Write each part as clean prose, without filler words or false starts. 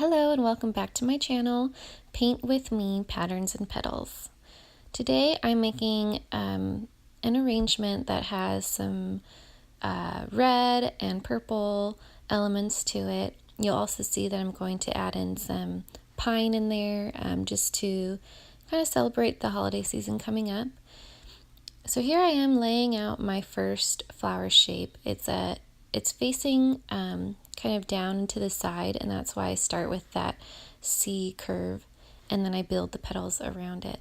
Hello and welcome back to my channel, Paint With Me, Patterns and Petals. Today I'm making an arrangement that has some red and purple elements to it. You'll also see that I'm going to add in some pine in there just to kind of celebrate the holiday season coming up. So here I am laying out my first flower shape. It's facing kind of down to the side, and that's why I start with that C curve, and then I build the petals around it.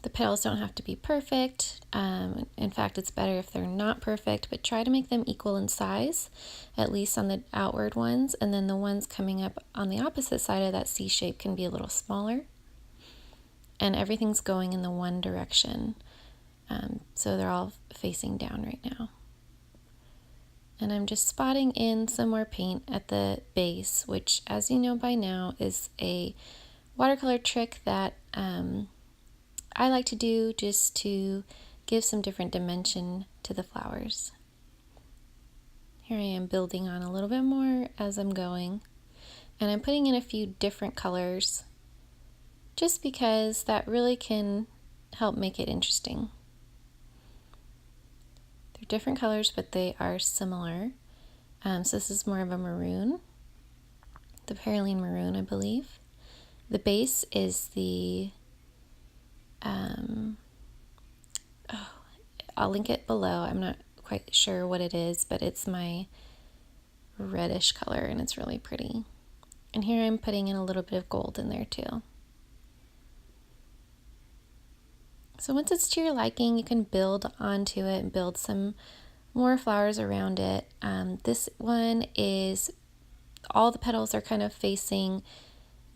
The petals don't have to be perfect. In fact, it's better if they're not perfect, but try to make them equal in size, at least on the outward ones, and then the ones coming up on the opposite side of that C shape can be a little smaller. And everything's going in the one direction, so they're all facing down right now. And I'm just spotting in some more paint at the base, which, as you know by now, is a watercolor trick that I like to do just to give some different dimension to the flowers. Here I am building on a little bit more as I'm going, and I'm putting in a few different colors just because that really can help make it interesting. They're different colors, but they are similar. So this is more of a maroon, the Perylene Maroon, I believe. The base is the, I'll link it below. I'm not quite sure what it is, but it's my reddish color, and it's really pretty. And here I'm putting in a little bit of gold in there too. So once it's to your liking, you can build onto it and build some more flowers around it. This one is, all the petals are kind of facing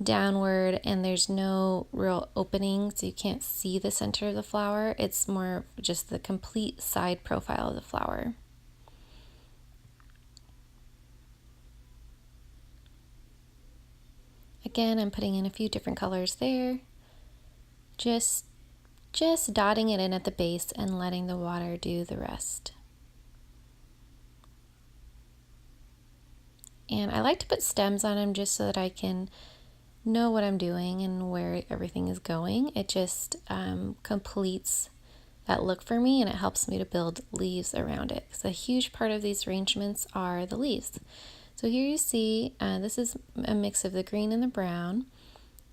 downward and there's no real opening, so you can't see the center of the flower. It's more just the complete side profile of the flower. Again, I'm putting in a few different colors there. Just dotting it in at the base and letting the water do the rest. And I like to put stems on them just so that I can know what I'm doing and where everything is going. It just completes that look for me, and it helps me to build leaves around it, because a huge part of these arrangements are the leaves. So here you see, this is a mix of the green and the brown.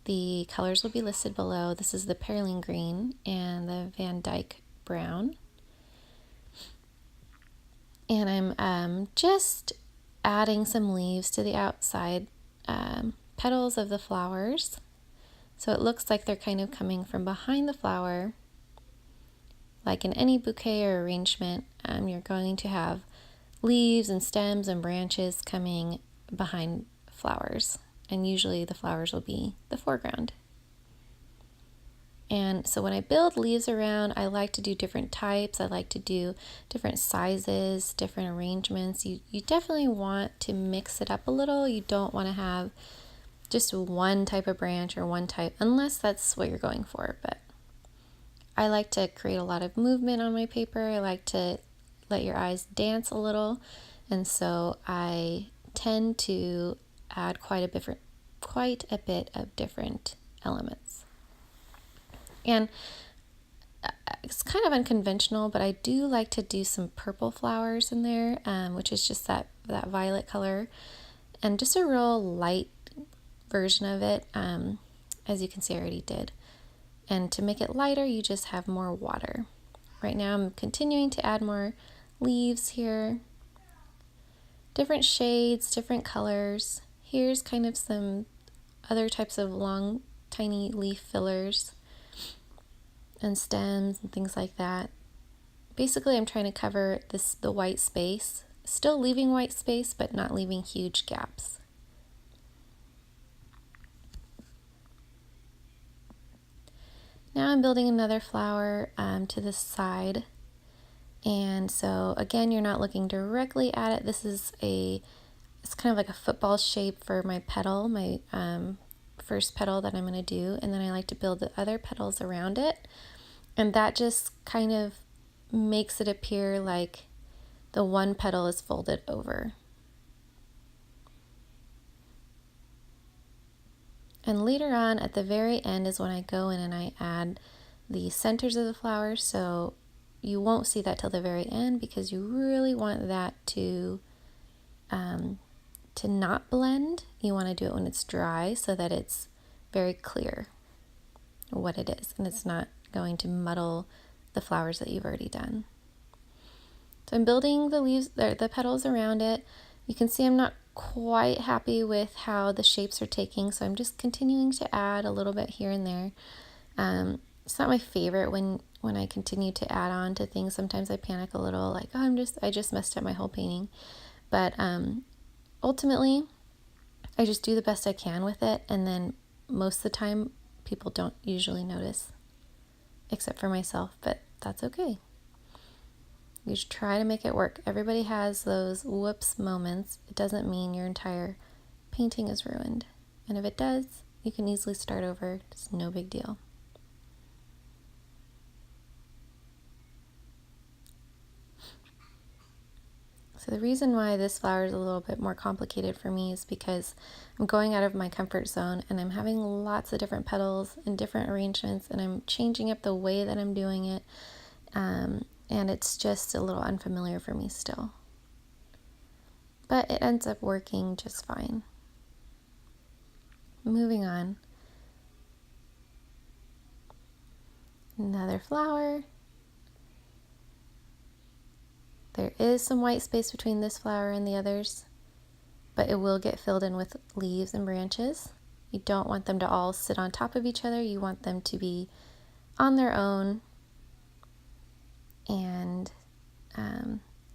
The colors will be listed below. This is the Perylene Green and the Vandyke Brown. And I'm just adding some leaves to the outside petals of the flowers. So it looks like they're kind of coming from behind the flower. Like in any bouquet or arrangement, you're going to have leaves and stems and branches coming behind flowers. And usually the flowers will be the foreground. And so when I build leaves around, I like to do different types. I like to do different sizes, different arrangements. You definitely want to mix it up a little. You don't want to have just one type of branch or one type, unless that's what you're going for. But I like to create a lot of movement on my paper. I like to let your eyes dance a little. And so I tend to add quite a bit of different elements. And it's kind of unconventional, but I do like to do some purple flowers in there, which is just that violet color, and just a real light version of it, as you can see I already did. And to make it lighter, you just have more water. Right now I'm continuing to add more leaves here, different shades, different colors. Here's kind of some other types of long, tiny leaf fillers and stems and things like that. Basically, I'm trying to cover the white space, still leaving white space, but not leaving huge gaps. Now I'm building another flower to the side. And so again, you're not looking directly at it. It's kind of like a football shape for my petal, my first petal that I'm going to do, and then I like to build the other petals around it, and that just kind of makes it appear like the one petal is folded over. And later on, at the very end, is when I go in and I add the centers of the flowers. So you won't see that till the very end because you really want that to not blend. You want to do it when it's dry so that it's very clear what it is and it's not going to muddle the flowers that you've already done. So I'm building the leaves, the petals around it. You can see I'm not quite happy with how the shapes are taking, so I'm just continuing to add a little bit here and there. It's not my favorite when I continue to add on to things. Sometimes I panic a little, like, oh, I just messed up my whole painting. But ultimately, I just do the best I can with it, and then most of the time, people don't usually notice, except for myself, but that's okay. You should try to make it work. Everybody has those whoops moments. It doesn't mean your entire painting is ruined. And if it does, you can easily start over. It's no big deal. So the reason why this flower is a little bit more complicated for me is because I'm going out of my comfort zone and I'm having lots of different petals and different arrangements, and I'm changing up the way that I'm doing it. And it's just a little unfamiliar for me still. But it ends up working just fine. Moving on. Another flower. There is some white space between this flower and the others, but it will get filled in with leaves and branches. You don't want them to all sit on top of each other. You want them to be on their own and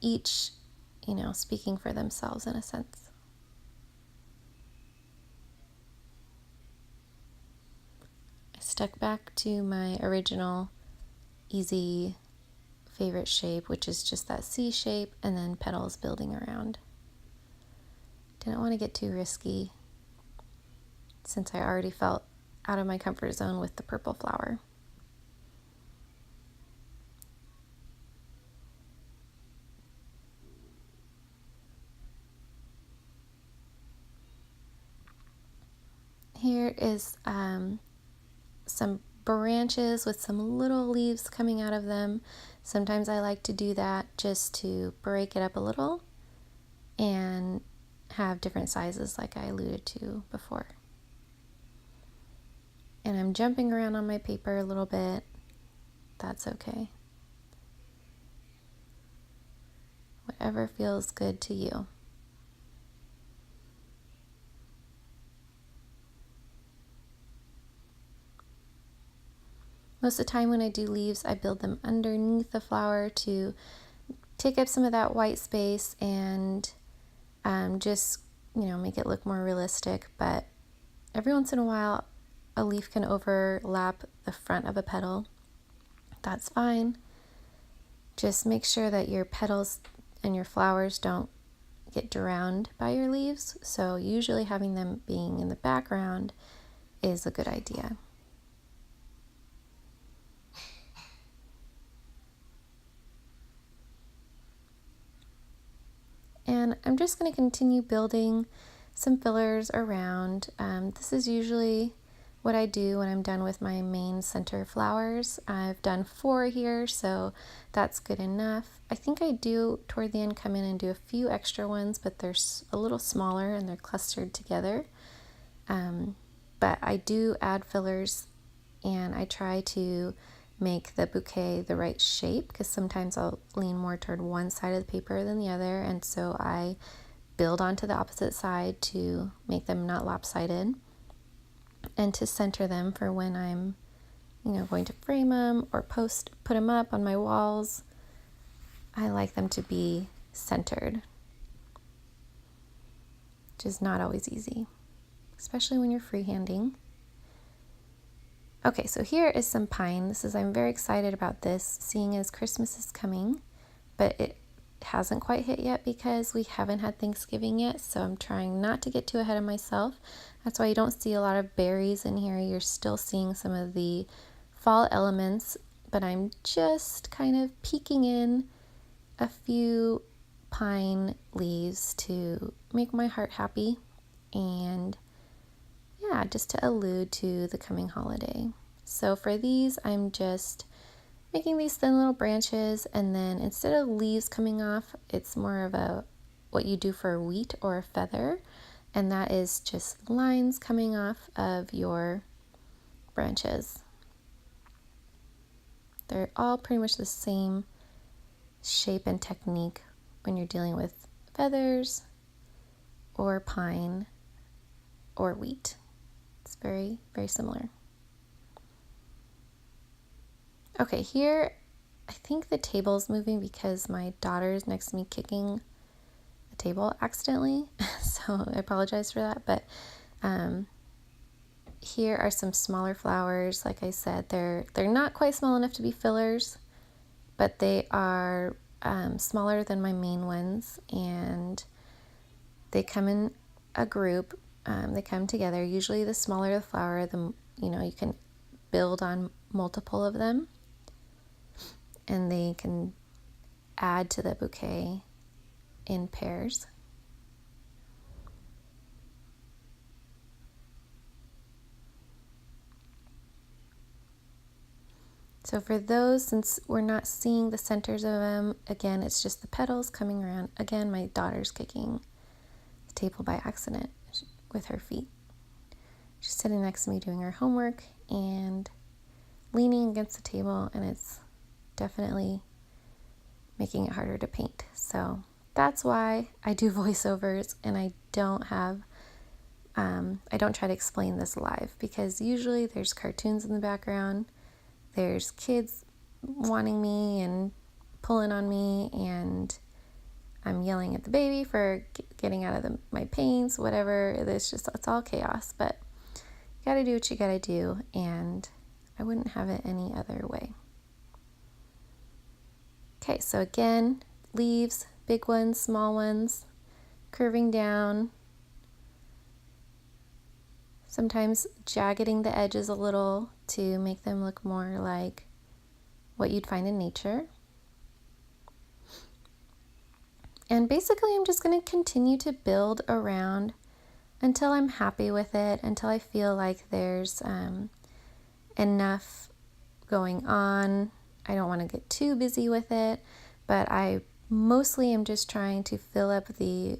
each, speaking for themselves in a sense. I stuck back to my original easy favorite shape, which is just that C shape and then petals building around. Didn't want to get too risky since I already felt out of my comfort zone with the purple flower. Here is some branches with some little leaves coming out of them. Sometimes I like to do that just to break it up a little and have different sizes like I alluded to before. And I'm jumping around on my paper a little bit. That's okay. Whatever feels good to you. Most of the time when I do leaves, I build them underneath the flower to take up some of that white space and just, make it look more realistic. But every once in a while, a leaf can overlap the front of a petal. That's fine. Just make sure that your petals and your flowers don't get drowned by your leaves. So usually having them being in the background is a good idea. And I'm just going to continue building some fillers around. This is usually what I do when I'm done with my main center flowers. I've done 4 here, so that's good enough. I think I do toward the end come in and do a few extra ones, but they're a little smaller and they're clustered together. But I do add fillers and I try to make the bouquet the right shape, because sometimes I'll lean more toward one side of the paper than the other, and so I build onto the opposite side to make them not lopsided and to center them for when I'm going to frame them or put them up on my walls. I like them to be centered, which is not always easy, especially when you're freehanding. Okay, so here is some pine. I'm very excited about this, seeing as Christmas is coming, but it hasn't quite hit yet because we haven't had Thanksgiving yet, so I'm trying not to get too ahead of myself. That's why you don't see a lot of berries in here. You're still seeing some of the fall elements, but I'm just kind of peeking in a few pine leaves to make my heart happy. And yeah, yeah, just to allude to the coming holiday. So for these, I'm just making these thin little branches, and then instead of leaves coming off, it's more of a what you do for wheat or a feather, and that is just lines coming off of your branches. They're all pretty much the same shape and technique when you're dealing with feathers or pine or wheat. It's very, very similar. Okay, here I think the table's moving because my daughter is next to me kicking the table accidentally, so I apologize for that. But here are some smaller flowers. Like I said, they're not quite small enough to be fillers, but they are smaller than my main ones, and they come in a group. They come together. Usually the smaller the flower, the you can build on multiple of them, and they can add to the bouquet in pairs. So for those, since we're not seeing the centers of them, again, it's just the petals coming around. Again, my daughter's kicking the table by accident with her feet. She's sitting next to me doing her homework and leaning against the table, and it's definitely making it harder to paint. So that's why I do voiceovers, and I don't try to explain this live, because usually there's cartoons in the background. There's kids wanting me and pulling on me, and I'm yelling at the baby for getting out of my paints, whatever. It's all chaos, but you gotta do what you gotta do, and I wouldn't have it any other way. Okay, so again, leaves, big ones, small ones, curving down, sometimes jaggeding the edges a little to make them look more like what you'd find in nature. And basically, I'm just going to continue to build around until I'm happy with it, until I feel like there's enough going on. I don't want to get too busy with it, but I mostly am just trying to fill up the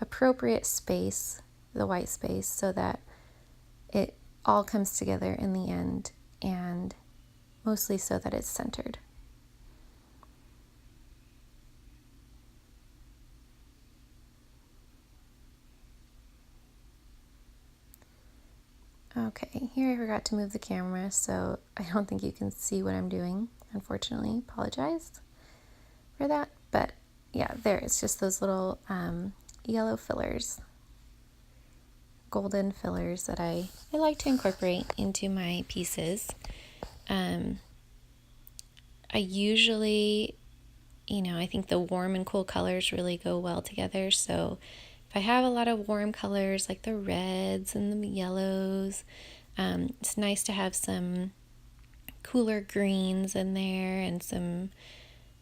appropriate space, the white space, so that it all comes together in the end, and mostly so that it's centered. Okay, here I forgot to move the camera, so I don't think you can see what I'm doing. Unfortunately, apologize for that. But yeah, there, it's just those little yellow fillers, golden fillers that I like to incorporate into my pieces. I usually, I think the warm and cool colors really go well together. So if I have a lot of warm colors like the reds and the yellows, it's nice to have some cooler greens in there and some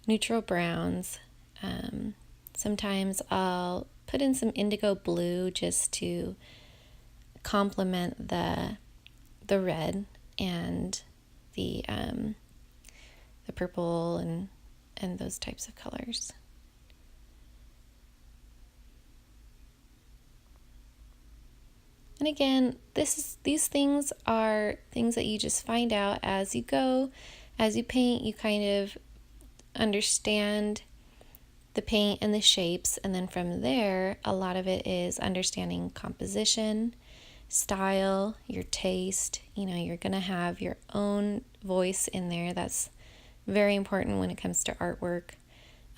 neutral browns. Sometimes I'll put in some indigo blue just to complement the red and the purple and those types of colors. And again, these things are things that you just find out as you go. As you paint, you kind of understand the paint and the shapes, and then from there, a lot of it is understanding composition, style, your taste. You're gonna have your own voice in there. That's very important when it comes to artwork.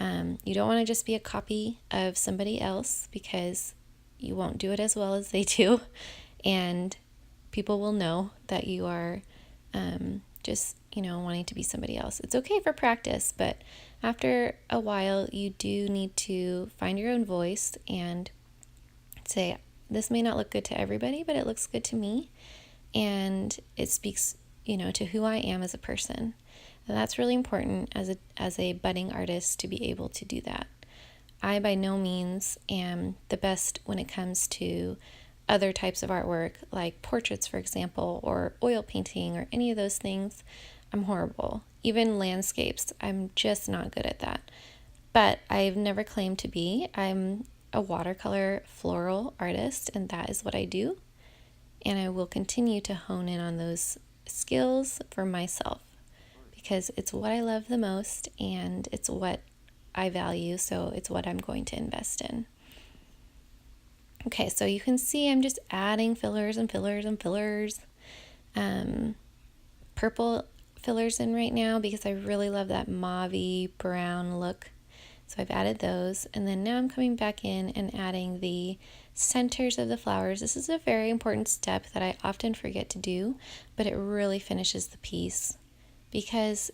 You don't want to just be a copy of somebody else, because you won't do it as well as they do, and people will know that you are just wanting to be somebody else. It's okay for practice, but after a while you do need to find your own voice and say, this may not look good to everybody, but it looks good to me, and it speaks to who I am as a person. And that's really important as a budding artist, to be able to do that. I by no means am the best when it comes to other types of artwork, like portraits, for example, or oil painting, or any of those things, I'm horrible. Even landscapes, I'm just not good at that. But I've never claimed to be. I'm a watercolor floral artist, and that is what I do. And I will continue to hone in on those skills for myself because it's what I love the most and it's what I value, so it's what I'm going to invest in. Okay, so you can see I'm just adding fillers and fillers and fillers. Purple fillers in right now because I really love that mauve-y brown look. So I've added those, and then now I'm coming back in and adding the centers of the flowers. This is a very important step that I often forget to do, but it really finishes the piece because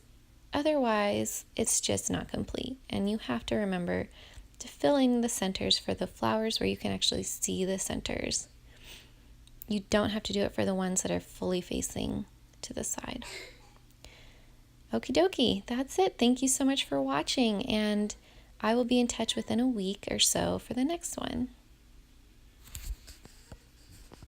otherwise it's just not complete. And you have to remember to fill in the centers for the flowers where you can actually see the centers. You don't have to do it for the ones that are fully facing to the side. Okie dokie, that's it. Thank you so much for watching, and I will be in touch within a week or so for the next one.